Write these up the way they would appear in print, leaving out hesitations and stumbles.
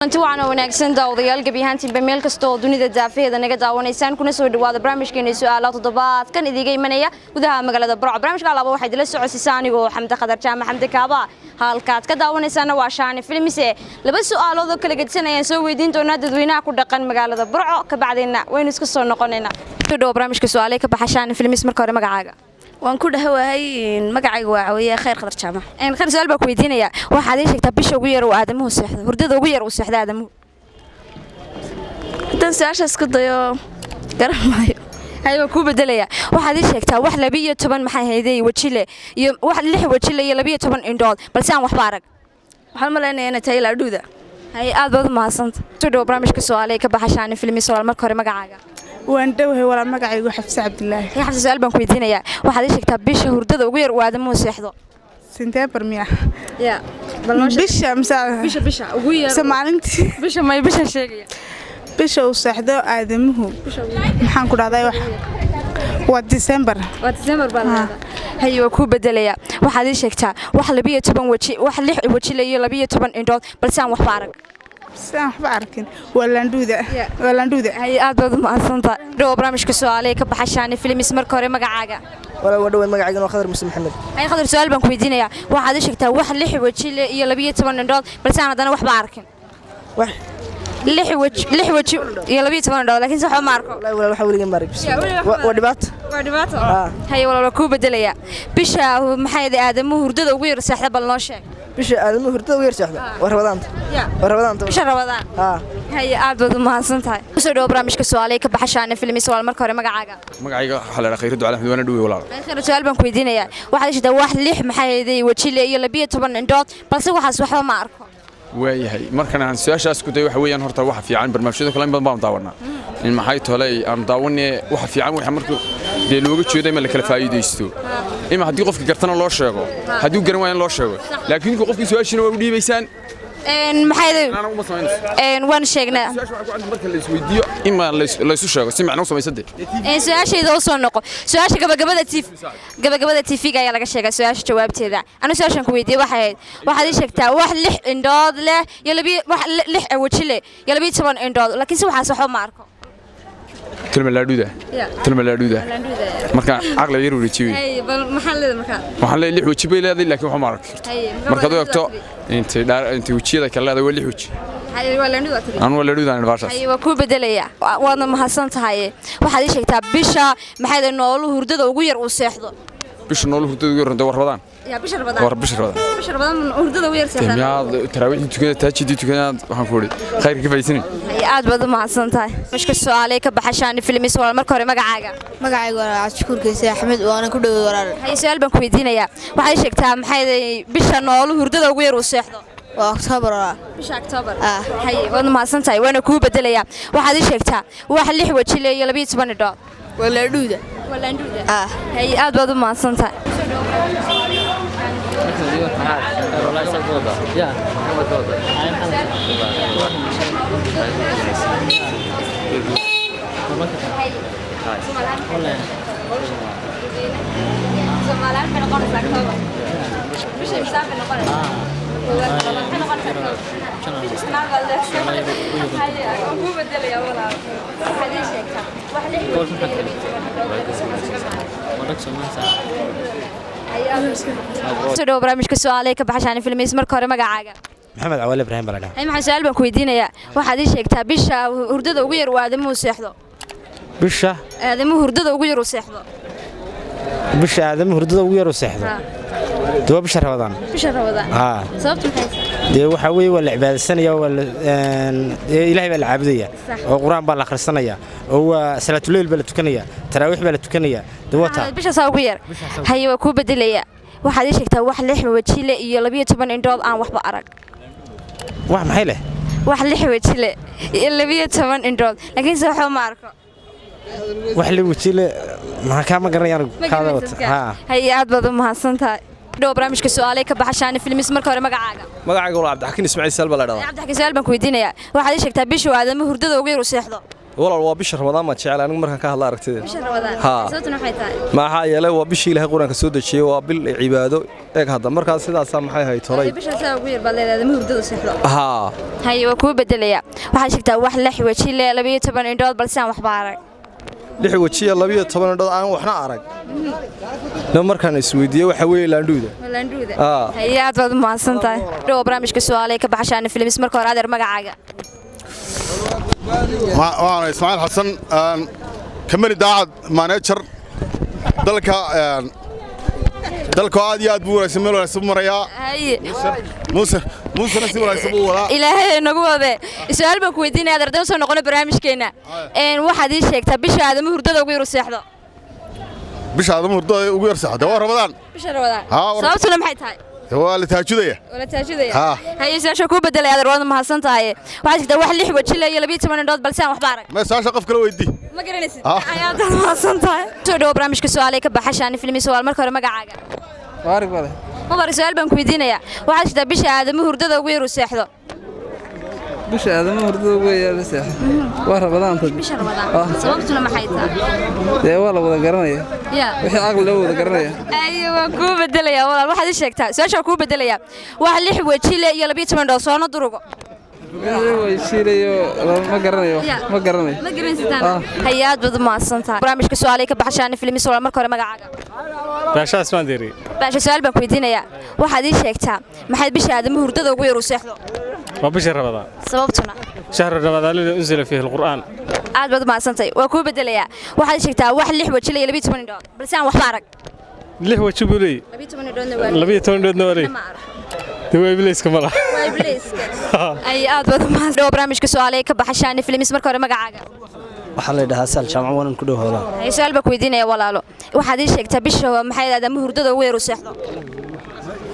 Anti waxaan wanaagsan daawadayaal gabi ahaantii meel kasta oo dunida daafaheeda naga daawanaysaan kuna soo dhawaada barnaamijkeena su'aalaha toddobaadkan idiga imanaya gudaha magaalada Burco barnaamijka laba waxay dila socodsiisaan anigoo Xamdi Qadar Jaamac Xamdi Kaaba halkaad ka daawanaysaan waa Shaani Filmise laba su'aalood oo kala gedsanayaan soo weydiin doona dadweynaha ku dhaqan magaalada Burco ka bacdina waynu isku soo noqonaynaa barnaamijka su'aalaha ka baxa Shaani Filmis marka hore magacaaga waan ku dhawahay magacayga waa Caawiye Khayr Qadar Jaamac khayr su'aal baa ku weydiinaya waxaad sheegtaa bisha ugu yar oo aadamuhu seexdo hurdada ugu yar oo seexdo aadamuhu tan su'aashaas ku dayo garan maayo hayo ku bedelaya waxaad sheegtaa wax 12 maxay hayday wajile iyo wax 6 wajile iyo 12 indhood balse aan waxba arag waxaan maleynayaa inay tahay laadhuuda hay aad baad maasanta soo dhaw barnaamijka su'aalaha ka baxa Shaani Filmis walaal marka hore magacaaga waan dhawahay walaal magacaygu Xafsa Cabdullaahi Xafsa su'aal baan ku weydiinayaa waxaad sheegtaa bisha hurdada ugu yar oo aadamuhu seexdo September miya ya balnoosha bisha ugu yar Soomaaliintii bisha may bisha sheegaya bisha uu seexdo aadamuhu maxaan ku dhahday waa December baa hayo ku bedelaya waxaad sheegtaa wax 12 waji wax 6 waji iyo 12 indhood balse aan waxba arag saan waxba arkin walanduuda hay aad baad maasanta dhaw barnaamijka su'aalaha ka baxa Shaani Filmis marka hore magacaaga wala wadhow magacayga waa Khadar Muuse Maxamed hay Khadar su'aal baan ku weydiinayaa waxaad sheegtaa wax 6 waji iyo 12 indhood balse aan hadana waxba arkin wax 6 waji iyo 12 indhood laakiin sax ma arko wala waxa waliga maarib waa dhibaato hay wala ku bedelaya bisha maxay aadamuhu hurdada ugu yar seexda bal noo sheeg bisha aadamuhu hurdada ugu yar seexda waa Rabadaan bisha Rabadaan hay aad baad mahadsantahay soo dhaw barnaamijka su'aalaha ka baxa Shaani Filmis walaal marka hore magacaaga waxa la khayr ducada Axmed wana dhuwi walaal khayr su'aal baan ku weydiinayaa waxaad sheegtaa wax 6 maxay hayday wajile iyo 12 indhood balse waxaas waxba ma arko waayahay markan aan su'aashaas ku day waxa weeyaan horta waxa fiican barnaamijyada kale in badan baan daawanaa in maxay tolay aan daawanay waxa fiican waxa markuu dee looga jeeday ma la kala faa'iideysto ima hadii qofka gartana loo sheego hadii garan waa in loo sheego laakiin qofkii su'aashina waa u dhiibaysaan maxay waan sheegnaa marka la isweydiyo ima la isu sheego si macno sameysade su'aashayda oo soo noqo su'aasha gabagabada TV-ga ayaa laga sheegay su'aasha jawaabteeda anu su'aashan ku weydiiyay waxaad sheegtaa wax 6 indhood leh iyo 6 waji leh iyo 12 indhood laakiin si waxaas waxba ma arko tilma laadhuuda marka aqal yar u rijiyo bal maxaa leedahay waxaan leeyahay 6 waji bay leedahay laakiin waxa ma arko marka aad ogto inta wajiyada kala leedahay waa 6 waji aan wala dhuudaan baashaas waa ku bedelaya waadna mahadsan tahay waxaad sheegtaa bisha maxay noolu hurdada ugu yar uu seexdo bisha noolu hurdada ugu yar waa Rabadaan bisha Rabadaan hurdada ugu yar seexdo yaa tarawih tukada taajidi tukada waxaan ku wari khayr ka faysin aad baad mahadsan tahay mashka su'aalaha ka baxa Shaani Filmis walaal marka hore magacaaga waa Ashkurkiisa Axmed waana ku dhawahay walaal hay su'aal baan ku weydiinayaa waxaad sheegtaa maxay bisha noolu hurdada ugu yar uu seexdo waa October bisha October hay waad mahadsan tahay waana ku bedelaya waxaad sheegtaa wax 6 waji iyo 12 indhood walaadhuuda hay aad baad mahadsan tahay soo dhaw barnaamijka su'aalaha ka baxa Shaani Filmis marka hore magacaaga Maxamed Awale Ibrahim Baladha hay maxay su'aal baan ku weydiinayaa waxaad sheegtaa bisha hurdada ugu yar aadamuhu seexdo bisha aadamuhu hurdada ugu yar seexdo bisha aadamuhu hurdada ugu yar seexdo doo bisha Rabadaan sababtu maxay dee waxa weey waa la cibaadeysanaya Ilaahay baa la caabudaya oo Quraan baa la akhrisanaya oo waa salaatul leyl baa la tukanaya tarawih baa la tukanaya dawata bisha saa ugu yar hay waa ku bedelaya waxaad sheegtaa wax 6 waji leh iyo 12 indhood aan waxba arag wax maxay leh wax 6 waji leh iyo 12 indhood laakiin si waxba ma arko wax la waji leh ma ka ma garanayaan kaada wata hay aad baad mahadsantahay dhaw barnaamijka su'aalaha ka baxa Shaani Filmis marka hore magacaaga waa Cabdixakiin Ismaaciil Salba la dhaw Cabdixakiin su'aal baan ku weydiinayaa waxaad sheegtaa bisha aadamuhu hurdada ugu yar seexdo walaal waa bisha Ramadaan ma jecel anigu markaan ka hadla aragtida bisha Ramadaan sababtuna maxay tahay maxaa yeelay waa bishii Ilaahay Quraanka soo dejiyay waa bil cibaado eeg hadda markaas sidaas maxay ahayd tolay bisha saa ugu yar baleedaada ma hurdada seexdo ها hay waa ku bedelaya waxa sheegtaa wax la xiwaji le 12 indhood balse aan waxba arag lix wajiya 12 indhood aan waxna arag markaan isweydiiyay waxa weeye laandhuuda hay aad baad mahadsantahay dhow barnaamijka su'aalaha ka baxshaan films marka hore adeer magacaaga وانا اسماعيل حسن كمل داعد مانجر dalka aad iyo aad buu wanaagsan meel wanaagsan maraya Muuse nasi wanaagsan buu wadaa Ilaahay nagu wade su'aal baan ku weydiinaya arday soo noqon barnaamijkeena waxaad ii sheegtaa bisha aadama hurdada ugu yar seexdo bisha aadama hurdada ugu yar seexdo waa Ramadaan bisha Ramadaan sababtuna maxay tahay waa la taajudaya hay saasha ku bedelay aad waad mahadsan tahay waxaad jirtaa wax lix waji iyo 12 indhood balse aan waxba arag ma saasha qof kale weydii ma garanaysid ayaad mahadsan tahay soo dhow barnaamijka su'aalaha ka baxshaan films su'aal marka hore magacaaga waarig bale war su'aal baan ku weydiinaya waxaad jirtaa bisha aadama hurdada ugu yar seexdo bisha aadama hurdada ugu yar seexdo waa Ramadaan bisha Ramadaan sababtuna maxay tahay waa la wada garanaya wixii aqal loo wada garanaya waa ku bedelaya walaal waxaad ii sheegtaa su'aasha ku bedelaya wax lix waji le iyo 12 indhood soo durugo ma garanayo ma garanaysid hayaad bad mahadsantahay barnaamijka su'aalaha ka baxshaan films wala marka hore magacaaga baasha asmaan deeri baasha su'aal baan ku weydiinaya waxaad ii sheegtaa maxay bisha aadama hurdada ugu yar seexdo waa bisha Ramadaan sababtuna shahr Ramadaan la unzila fihi alquran aad bad mahadsantahay waa ku bedelaya waxaad ii sheegtaa wax lix waji le iyo 12 indhood balse aan waxba arag lix waji buu leeyahay 12 indhoodna waa leeyahay waa ibliiska mala waa ibliiska ay aad bad mahadsantahay barnaamijka su'aalaha ka baxshaan films marka hore magacaaga waxa la yiraahdaa sal jaamac waan ku dhawaadaa ay su'aal baan ku weydiinaya walaalo waxaad ii sheegtaa bisha maxay aadama hurdada ugu yar seexdo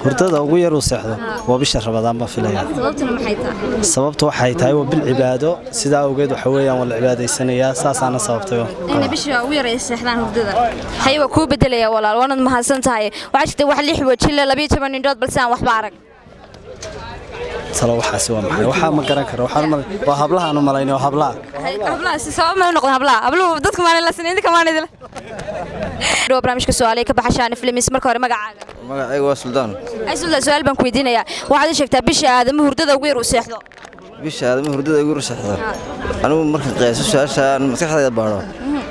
hurdada ugu yar seexdo waa bisha Ramadaan ba filaya sababtuna maxay tahay sababtu waxay tahay waa bil cibaado sida awgeed waxa weeyaan wala cibaadeysanaya saasaana sababtay in bisha ugu yar seexdaan hurdada hay waa ku bedelaya walaal waanad mahadsantahay waxa jirta wax lix waji le 12 indhood balse aan waxba arag talo waxaasi waa maxay waxa ma garan karo waa hablaha aanu malaynay hablaha si sabab ma noqon habluhu dadka ma la saneeyay kama idil dhow barnaamijka su'aalaha ka baxshaan films marka hore magacaaga magacaygu waa Suldaan ay su'aal baan ku weydiinaya waxaad ii sheegtaa bisha aadama hurdada ugu yar seexdo bisha aadama hurdada ugu yar seexdo anigu marka qeyso su'aashaan maskaxdayda baaro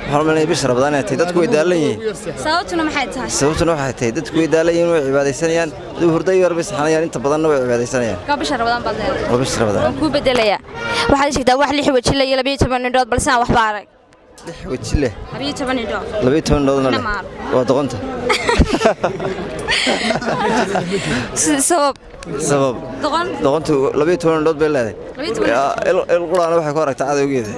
waxaan malay bisha Ramadaan ay dadku way daalan yihiin sababtuna maxay tahay sababtuna waxay tahay dadku way daalan yihiin way cibaadeysanayaan dad hurday yar bis xanayaan inta badan way cibaadeysanayaan ka bisha Ramadaan baad leedahay waa bisha Ramadaan ku bedelaya waxaad ii sheegtaa wax lix waji iyo 12 indhood balse aan waxba arag lix waji leh 12 indhood 12 indhoodna waa doqonta sabab doqontu 12 indhood bay leedahay il quraana waxay ku aragtaa cadawgeeda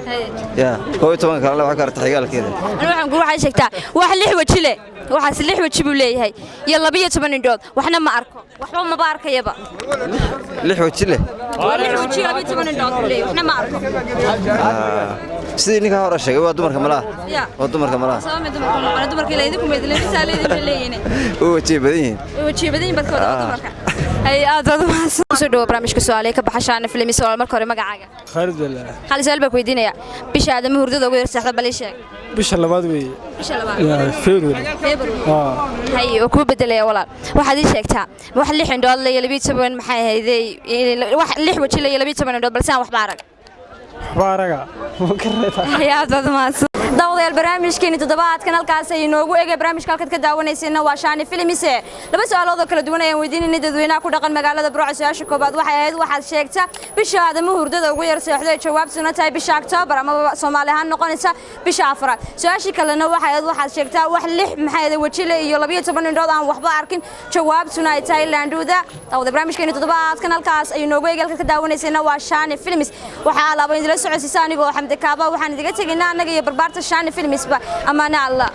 ya 12 kale waxay ku aragtaa xigaalkeeda waxaan ku waxay sheegtaa wax lix waji leh waxaas lix waji buu leeyahay iyo 12 indhood waxna ma arko waxba ma baarkayaba lix waji leh lix waji 12 indhood buu leeyahay waxna ma arko sidii ninka hore sheegay waa dumarka malaha waa dumarka malaha sababta dumarka ilaa idinku meedleen misaalada leeyeen waji badan bad kooda dumarka ay aad soo dhaw barnaamijka su'aalaha ka baxshaan films wala marka hore magacaaga Khalid Billah hal su'aal baan ku weydiinaya bisha aadama hurdada ugu yar seexdo bal ii sheeg bisha labaad weeye bisha labaad February hay ku bedelaya walaal waxaad ii sheegtaa wax lix indhood la 12 maxay ahaydey wax lix waji la 12 indhood balse aan waxba arag baaraga ayaad badmaas dawadayaal barnaamijkeeni toddobaadkan halkaas ay inoogu eegay barnaamijka halkaad ka daawanaysiina waa Shaani Filmise laba su'aalood oo kala duwan ayaan weydiinay dadweynaha ku dhaqan magaalada Burco su'aasha koobaad waxay ahayd waxaad sheegtaa bisha aadama hurdada ugu yar seexdo ee jawaabtuna tahay bisha October ama Soomaali ahaan noqonaysa bisha afraad su'aashii kalena waxay ahayd waxaad sheegtaa wax lix maxay ahayd waji le iyo 12 indhood aan waxba arkin jawaabtuna ay tahay laandhuuda dawada barnaamijkeeni toddobaadkan halkaas ay inoogu eegay halkaad ka daawanaysiina waa Shaani Filmis waxa alaaba idin la socodsiisaa anigoo Xamdi Kaaba waxaan idiga tagnaa anaga iyo barbaarta Shaani Filmis ba amaana Allah